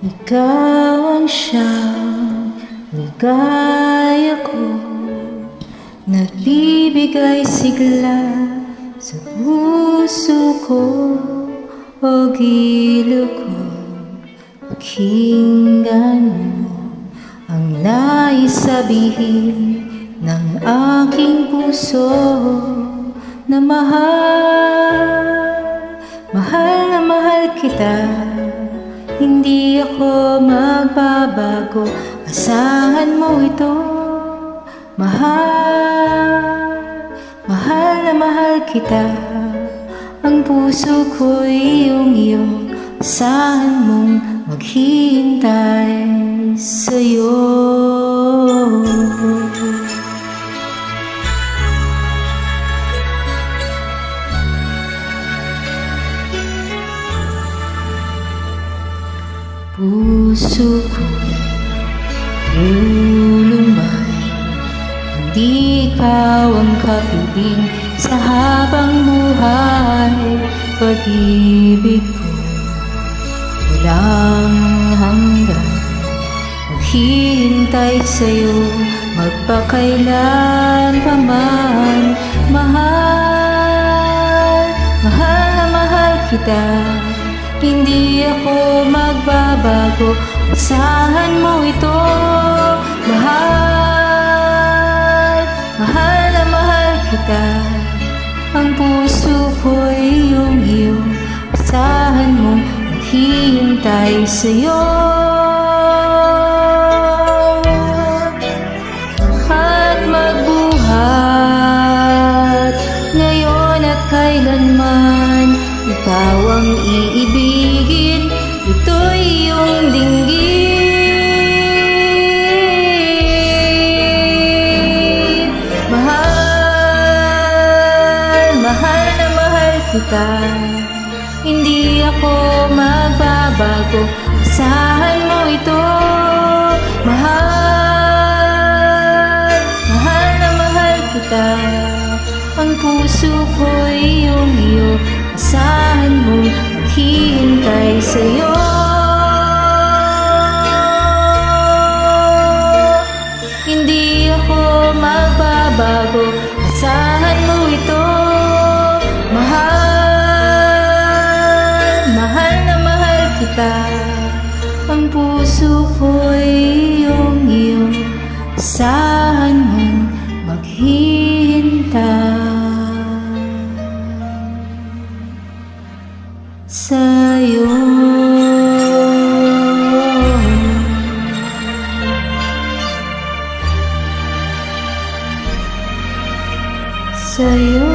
Ikaw ang siyang ligaya ko, nagbibigay sigla sa puso ko. O gilo ko, pakinggan mo ang nais sabihin ng aking puso na mahal na mahal kita. Hindi ako magbabago, asahan mo ito. Mahal na mahal kita. Ang puso ko'y iyong asahan mong maghihintay sa'yo. Puso ko lulumbay, hindi ikaw ang kapiling sa habang buhay. Pag-ibig ko walang hanggan, maghihintay sa'yo magpakailan pa man. Mahal na mahal kita. Hindi ako magbabago, asahan mo ito. Mahal na mahal kita. Ang puso ko'y iyong asahan mo maghihintay sa'yo. At magbuhat ngayon at kailanman, ikaw ang iibigin, ito'y iyong dinggin. Mahal na mahal kita. Hindi ako magbabago, asahan mo ito. Mahal na mahal kita. Ang puso ko'y iyong asahan mo maghihintay sa'yo. Hindi ako magbabago, asahan mo ito. Mahal na mahal kita. Ang puso ko'y iyong asahan mo maghihintay sa'yo. Sa'yo.